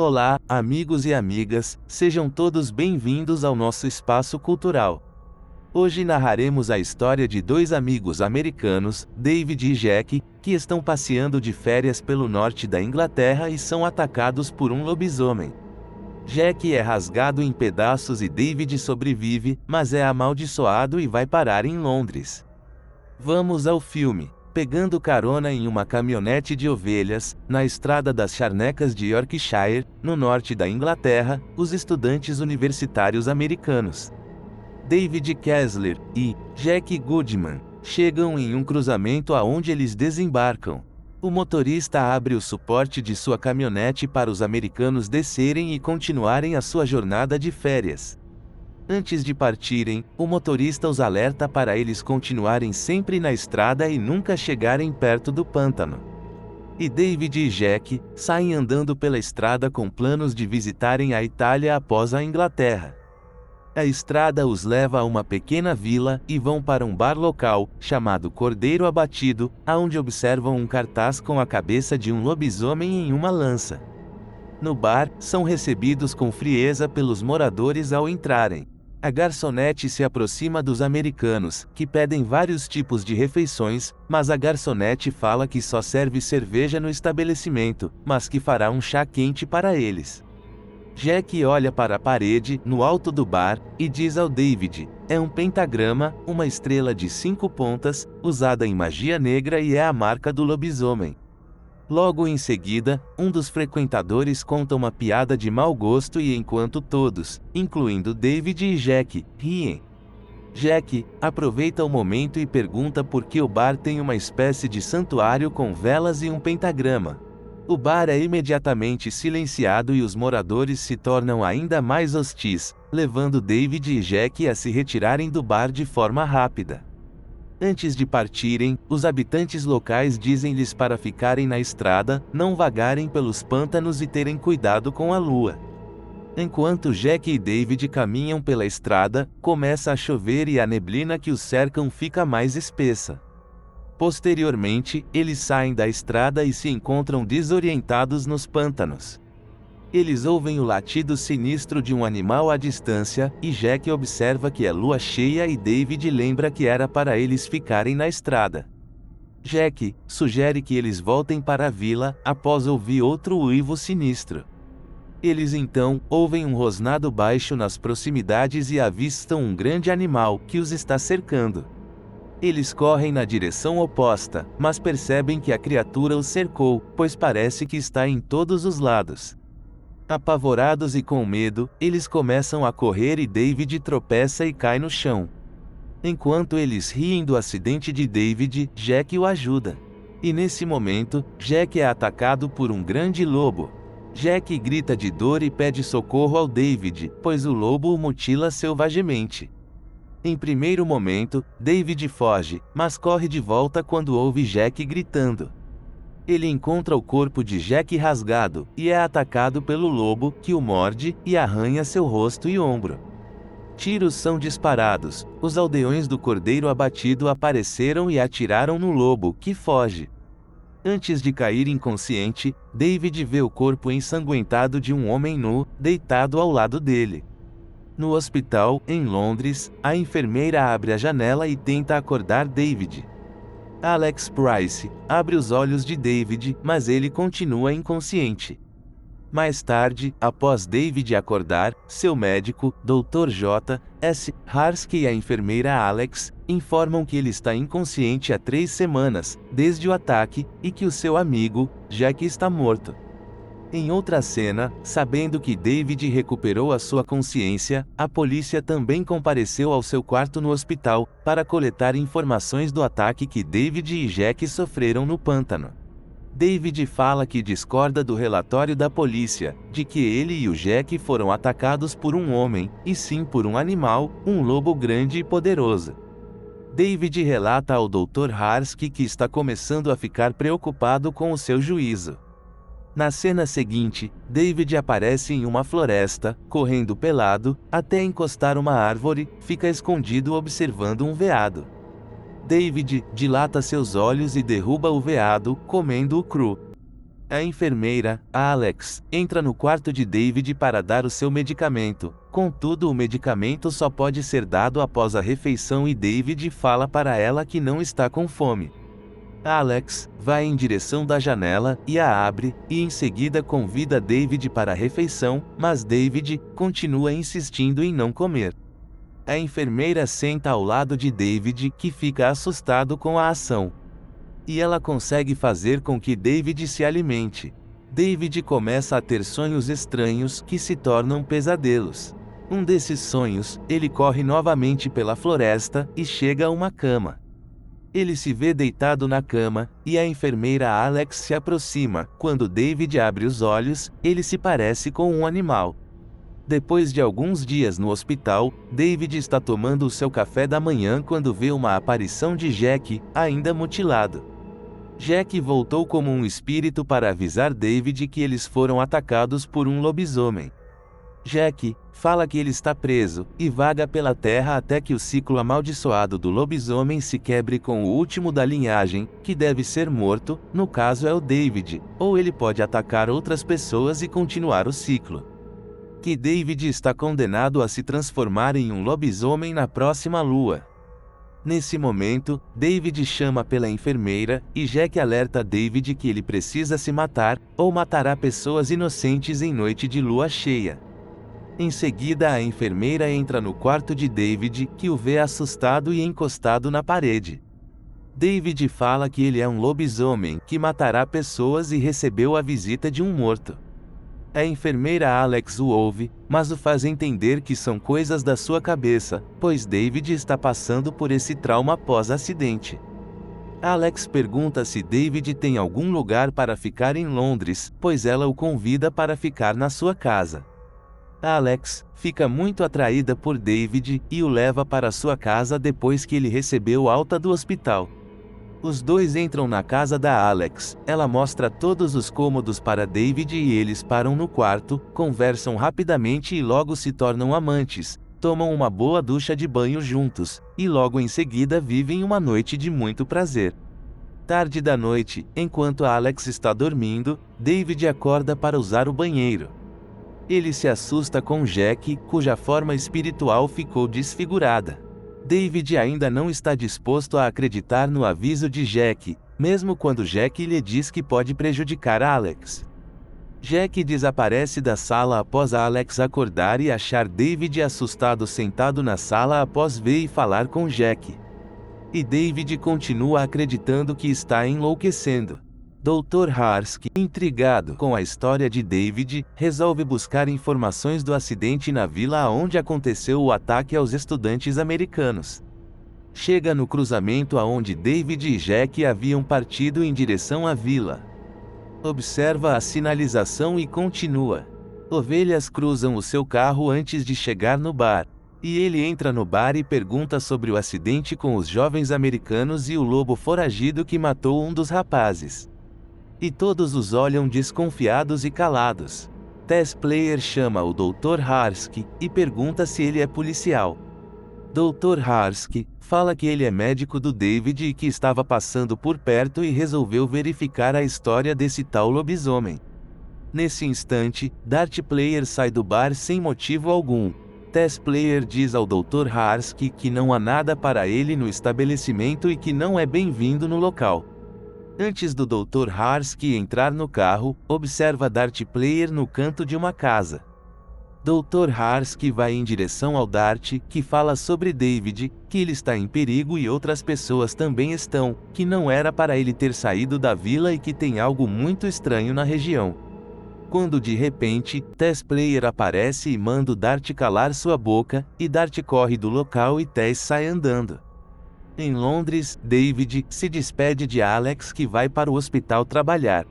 Olá, amigos e amigas, sejam todos bem-vindos ao nosso espaço cultural. Hoje narraremos a história de dois amigos americanos, David e Jack, que estão passeando de férias pelo norte da Inglaterra e são atacados por um lobisomem. Jack é rasgado em pedaços e David sobrevive, mas é amaldiçoado e vai parar em Londres. Vamos ao filme. Pegando carona em uma caminhonete de ovelhas, na estrada das Charnecas de Yorkshire, no norte da Inglaterra, os estudantes universitários americanos David Kessler e Jack Goodman chegam em um cruzamento aonde eles desembarcam. O motorista abre o suporte de sua caminhonete para os americanos descerem e continuarem a sua jornada de férias. Antes de partirem, o motorista os alerta para eles continuarem sempre na estrada e nunca chegarem perto do pântano. E David e Jack saem andando pela estrada com planos de visitarem a Itália após a Inglaterra. A estrada os leva a uma pequena vila e vão para um bar local, chamado Cordeiro Abatido, aonde observam um cartaz com a cabeça de um lobisomem em uma lança. No bar, são recebidos com frieza pelos moradores ao entrarem. A garçonete se aproxima dos americanos, que pedem vários tipos de refeições, mas a garçonete fala que só serve cerveja no estabelecimento, mas que fará um chá quente para eles. Jack olha para a parede, no alto do bar, e diz ao David: é um pentagrama, uma estrela de 5 pontas, usada em magia negra e é a marca do lobisomem. Logo em seguida, um dos frequentadores conta uma piada de mau gosto e enquanto todos, incluindo David e Jack, riem. Jack aproveita o momento e pergunta por que o bar tem uma espécie de santuário com velas e um pentagrama. O bar é imediatamente silenciado e os moradores se tornam ainda mais hostis, levando David e Jack a se retirarem do bar de forma rápida. Antes de partirem, os habitantes locais dizem-lhes para ficarem na estrada, não vagarem pelos pântanos e terem cuidado com a lua. Enquanto Jack e David caminham pela estrada, começa a chover e a neblina que os cercam fica mais espessa. Posteriormente, eles saem da estrada e se encontram desorientados nos pântanos. Eles ouvem o latido sinistro de um animal à distância, e Jack observa que é lua cheia e David lembra que era para eles ficarem na estrada. Jack sugere que eles voltem para a vila, após ouvir outro uivo sinistro. Eles então ouvem um rosnado baixo nas proximidades e avistam um grande animal que os está cercando. Eles correm na direção oposta, mas percebem que a criatura os cercou, pois parece que está em todos os lados. Apavorados e com medo, eles começam a correr e David tropeça e cai no chão. Enquanto eles riem do acidente de David, Jack o ajuda. E nesse momento, Jack é atacado por um grande lobo. Jack grita de dor e pede socorro ao David, pois o lobo o mutila selvagemente. Em primeiro momento, David foge, mas corre de volta quando ouve Jack gritando. Ele encontra o corpo de Jack rasgado, e é atacado pelo lobo, que o morde e arranha seu rosto e ombro. Tiros são disparados, os aldeões do Cordeiro Abatido apareceram e atiraram no lobo, que foge. Antes de cair inconsciente, David vê o corpo ensanguentado de um homem nu, deitado ao lado dele. No hospital, em Londres, a enfermeira abre a janela e tenta acordar David. Alex Price abre os olhos de David, mas ele continua inconsciente. Mais tarde, após David acordar, seu médico, Dr. J. S. Harsky e a enfermeira Alex informam que ele está inconsciente há 3 semanas, desde o ataque, e que o seu amigo, Jack, está morto. Em outra cena, sabendo que David recuperou a sua consciência, a polícia também compareceu ao seu quarto no hospital, para coletar informações do ataque que David e Jack sofreram no pântano. David fala que discorda do relatório da polícia, de que ele e o Jack foram atacados por um homem, e sim por um animal, um lobo grande e poderoso. David relata ao Dr. Harsky que está começando a ficar preocupado com o seu juízo. Na cena seguinte, David aparece em uma floresta, correndo pelado, até encostar uma árvore, fica escondido observando um veado. David dilata seus olhos e derruba o veado, comendo-o cru. A enfermeira, Alex, entra no quarto de David para dar o seu medicamento. Contudo, o medicamento só pode ser dado após a refeição e David fala para ela que não está com fome. Alex vai em direção da janela e a abre, e em seguida convida David para a refeição, mas David continua insistindo em não comer. A enfermeira senta ao lado de David, que fica assustado com a ação. E ela consegue fazer com que David se alimente. David começa a ter sonhos estranhos que se tornam pesadelos. Um desses sonhos, ele corre novamente pela floresta e chega a uma cama. Ele se vê deitado na cama, e a enfermeira Alex se aproxima. Quando David abre os olhos, ele se parece com um animal. Depois de alguns dias no hospital, David está tomando o seu café da manhã quando vê uma aparição de Jack, ainda mutilado. Jack voltou como um espírito para avisar David que eles foram atacados por um lobisomem. Jack fala que ele está preso e vaga pela terra até que o ciclo amaldiçoado do lobisomem se quebre com o último da linhagem, que deve ser morto, no caso é o David, ou ele pode atacar outras pessoas e continuar o ciclo. Que David está condenado a se transformar em um lobisomem na próxima lua. Nesse momento, David chama pela enfermeira, e Jack alerta David que ele precisa se matar, ou matará pessoas inocentes em noite de lua cheia. Em seguida, a enfermeira entra no quarto de David, que o vê assustado e encostado na parede. David fala que ele é um lobisomem, que matará pessoas e recebeu a visita de um morto. A enfermeira Alex o ouve, mas o faz entender que são coisas da sua cabeça, pois David está passando por esse trauma pós-acidente. Alex pergunta se David tem algum lugar para ficar em Londres, pois ela o convida para ficar na sua casa. Alex fica muito atraída por David e o leva para sua casa depois que ele recebeu alta do hospital. Os dois entram na casa da Alex, ela mostra todos os cômodos para David e eles param no quarto, conversam rapidamente e logo se tornam amantes, tomam uma boa ducha de banho juntos, e logo em seguida vivem uma noite de muito prazer. Tarde da noite, enquanto Alex está dormindo, David acorda para usar o banheiro. Ele se assusta com Jack, cuja forma espiritual ficou desfigurada. David ainda não está disposto a acreditar no aviso de Jack, mesmo quando Jack lhe diz que pode prejudicar Alex. Jack desaparece da sala após Alex acordar e achar David assustado sentado na sala após ver e falar com Jack. E David continua acreditando que está enlouquecendo. Dr. Harsky, intrigado com a história de David, resolve buscar informações do acidente na vila onde aconteceu o ataque aos estudantes americanos. Chega no cruzamento aonde David e Jack haviam partido em direção à vila. Observa a sinalização e continua. Ovelhas cruzam o seu carro antes de chegar no bar. E ele entra no bar e pergunta sobre o acidente com os jovens americanos e o lobo foragido que matou um dos rapazes. E todos os olham desconfiados e calados. Tess Player chama o Dr. Harsky e pergunta se ele é policial. Dr. Harsky fala que ele é médico do David e que estava passando por perto e resolveu verificar a história desse tal lobisomem. Nesse instante, Dart Player sai do bar sem motivo algum. Tess Player diz ao Dr. Harsky que não há nada para ele no estabelecimento e que não é bem-vindo no local. Antes do Dr. Harsky entrar no carro, observa Dart Player no canto de uma casa. Dr. Harsky vai em direção ao Dart, que fala sobre David, que ele está em perigo e outras pessoas também estão, que não era para ele ter saído da vila e que tem algo muito estranho na região. Quando de repente, Tess Player aparece e manda o Dart calar sua boca, e Dart corre do local e Tess sai andando. Em Londres, David se despede de Alex que vai para o hospital trabalhar.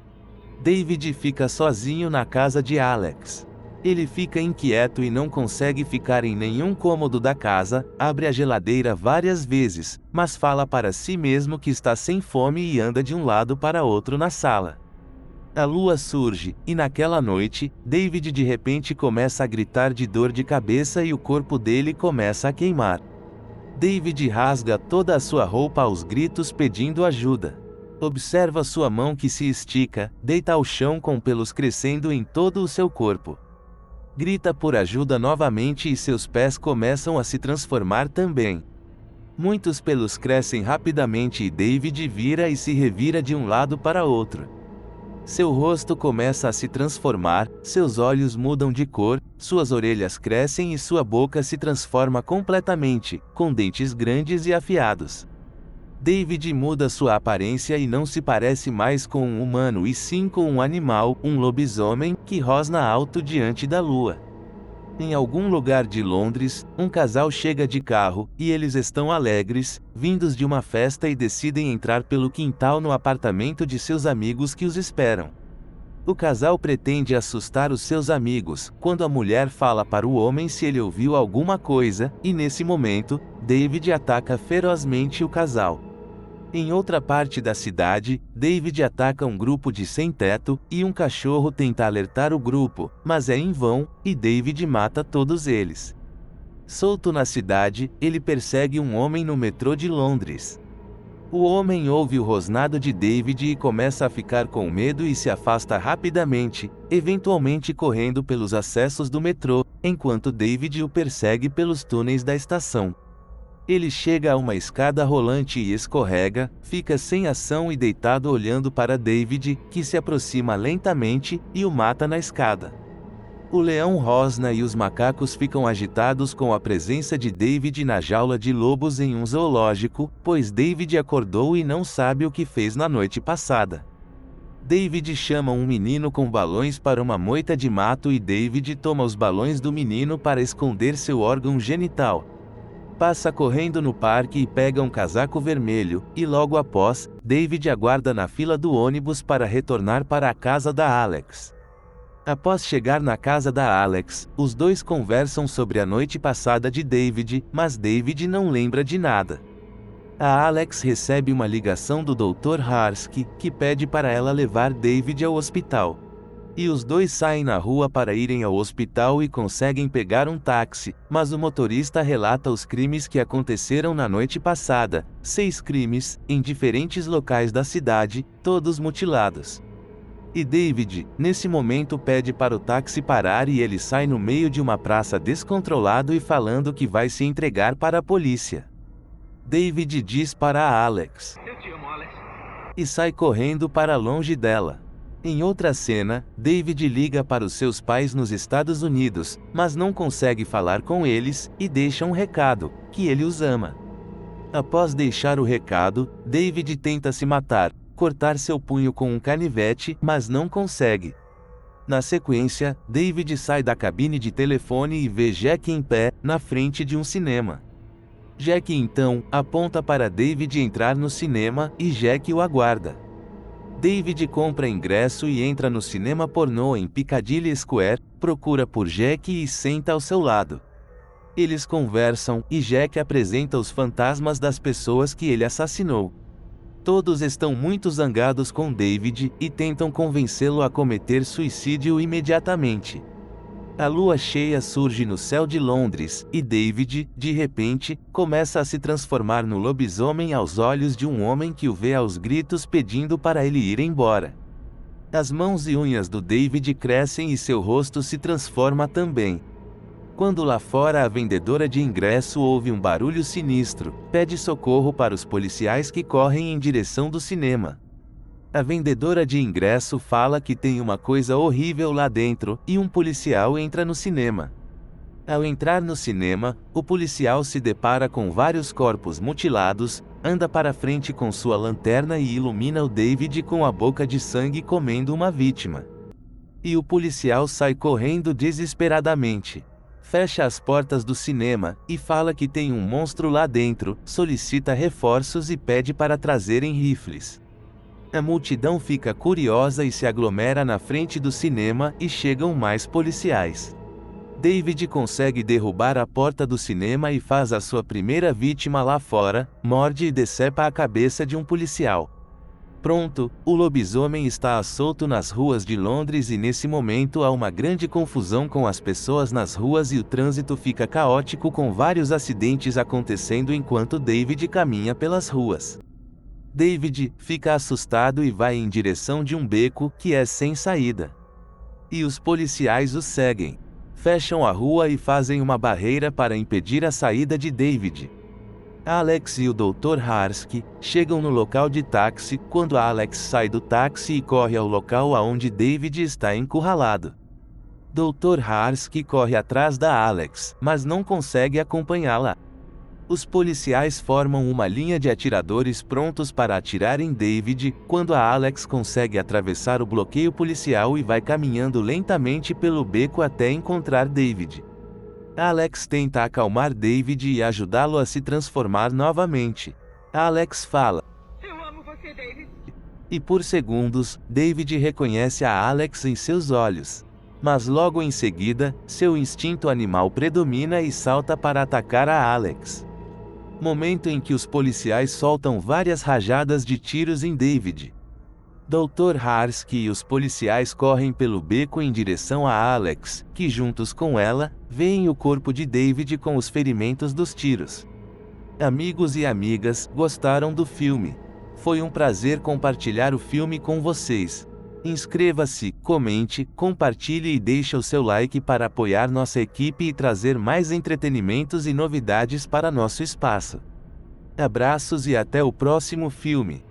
David fica sozinho na casa de Alex. Ele fica inquieto e não consegue ficar em nenhum cômodo da casa, abre a geladeira várias vezes, mas fala para si mesmo que está sem fome e anda de um lado para outro na sala. A lua surge, e naquela noite, David de repente começa a gritar de dor de cabeça e o corpo dele começa a queimar. David rasga toda a sua roupa aos gritos pedindo ajuda. Observa sua mão que se estica, deita ao chão com pelos crescendo em todo o seu corpo. Grita por ajuda novamente e seus pés começam a se transformar também. Muitos pelos crescem rapidamente e David vira e se revira de um lado para outro. Seu rosto começa a se transformar, seus olhos mudam de cor, suas orelhas crescem e sua boca se transforma completamente, com dentes grandes e afiados. David muda sua aparência e não se parece mais com um humano e sim com um animal, um lobisomem, que rosna alto diante da lua. Em algum lugar de Londres, um casal chega de carro, e eles estão alegres, vindos de uma festa e decidem entrar pelo quintal no apartamento de seus amigos que os esperam. O casal pretende assustar os seus amigos, quando a mulher fala para o homem se ele ouviu alguma coisa, e nesse momento, David ataca ferozmente o casal. Em outra parte da cidade, David ataca um grupo de sem-teto, e um cachorro tenta alertar o grupo, mas é em vão, e David mata todos eles. Solto na cidade, ele persegue um homem no metrô de Londres. O homem ouve o rosnado de David e começa a ficar com medo e se afasta rapidamente, eventualmente correndo pelos acessos do metrô, enquanto David o persegue pelos túneis da estação. Ele chega a uma escada rolante e escorrega, fica sem ação e deitado olhando para David, que se aproxima lentamente, e o mata na escada. O leão rosna e os macacos ficam agitados com a presença de David na jaula de lobos em um zoológico, pois David acordou e não sabe o que fez na noite passada. David chama um menino com balões para uma moita de mato e David toma os balões do menino para esconder seu órgão genital. Passa correndo no parque e pega um casaco vermelho, e logo após, David aguarda na fila do ônibus para retornar para a casa da Alex. Após chegar na casa da Alex, os dois conversam sobre a noite passada de David, mas David não lembra de nada. A Alex recebe uma ligação do Dr. Harsky, que pede para ela levar David ao hospital. E os dois saem na rua para irem ao hospital e conseguem pegar um táxi, mas o motorista relata os crimes que aconteceram na noite passada, 6 crimes, em diferentes locais da cidade, todos mutilados. E David, nesse momento pede para o táxi parar e ele sai no meio de uma praça descontrolado e falando que vai se entregar para a polícia. David diz para a Alex. Eu te amo, Alex. E sai correndo para longe dela. Em outra cena, David liga para os seus pais nos Estados Unidos, mas não consegue falar com eles, e deixa um recado, que ele os ama. Após deixar o recado, David tenta se matar, cortar seu punho com um canivete, mas não consegue. Na sequência, David sai da cabine de telefone e vê Jack em pé, na frente de um cinema. Jack então aponta para David entrar no cinema, e Jack o aguarda. David compra ingresso e entra no cinema pornô em Piccadilly Square, procura por Jack e senta ao seu lado. Eles conversam, e Jack apresenta os fantasmas das pessoas que ele assassinou. Todos estão muito zangados com David, e tentam convencê-lo a cometer suicídio imediatamente. A lua cheia surge no céu de Londres, e David, de repente, começa a se transformar no lobisomem aos olhos de um homem que o vê aos gritos pedindo para ele ir embora. As mãos e unhas do David crescem e seu rosto se transforma também. Quando lá fora a vendedora de ingresso ouve um barulho sinistro, pede socorro para os policiais que correm em direção do cinema. A vendedora de ingresso fala que tem uma coisa horrível lá dentro, e um policial entra no cinema. Ao entrar no cinema, o policial se depara com vários corpos mutilados, anda para frente com sua lanterna e ilumina o David com a boca de sangue comendo uma vítima. E o policial sai correndo desesperadamente. Fecha as portas do cinema, e fala que tem um monstro lá dentro, solicita reforços e pede para trazerem rifles. A multidão fica curiosa e se aglomera na frente do cinema, e chegam mais policiais. David consegue derrubar a porta do cinema e faz a sua primeira vítima lá fora, morde e decepa a cabeça de um policial. Pronto, o lobisomem está solto nas ruas de Londres e nesse momento há uma grande confusão com as pessoas nas ruas e o trânsito fica caótico com vários acidentes acontecendo enquanto David caminha pelas ruas. David fica assustado e vai em direção de um beco que é sem saída. E os policiais o seguem. Fecham a rua e fazem uma barreira para impedir a saída de David. Alex e o Dr. Harsky chegam no local de táxi quando Alex sai do táxi e corre ao local aonde David está encurralado. Dr. Harsky corre atrás da Alex, mas não consegue acompanhá-la. Os policiais formam uma linha de atiradores prontos para atirar em David, quando a Alex consegue atravessar o bloqueio policial e vai caminhando lentamente pelo beco até encontrar David. Alex tenta acalmar David e ajudá-lo a se transformar novamente. Alex fala: Eu amo você, David. E por segundos, David reconhece a Alex em seus olhos. Mas logo em seguida, seu instinto animal predomina e salta para atacar a Alex. Momento em que os policiais soltam várias rajadas de tiros em David. Dr. Harsky e os policiais correm pelo beco em direção a Alex, que juntos com ela, veem o corpo de David com os ferimentos dos tiros. Amigos e amigas, gostaram do filme? Foi um prazer compartilhar o filme com vocês. Inscreva-se, comente, compartilhe e deixe o seu like para apoiar nossa equipe e trazer mais entretenimentos e novidades para nosso espaço. Abraços e até o próximo filme.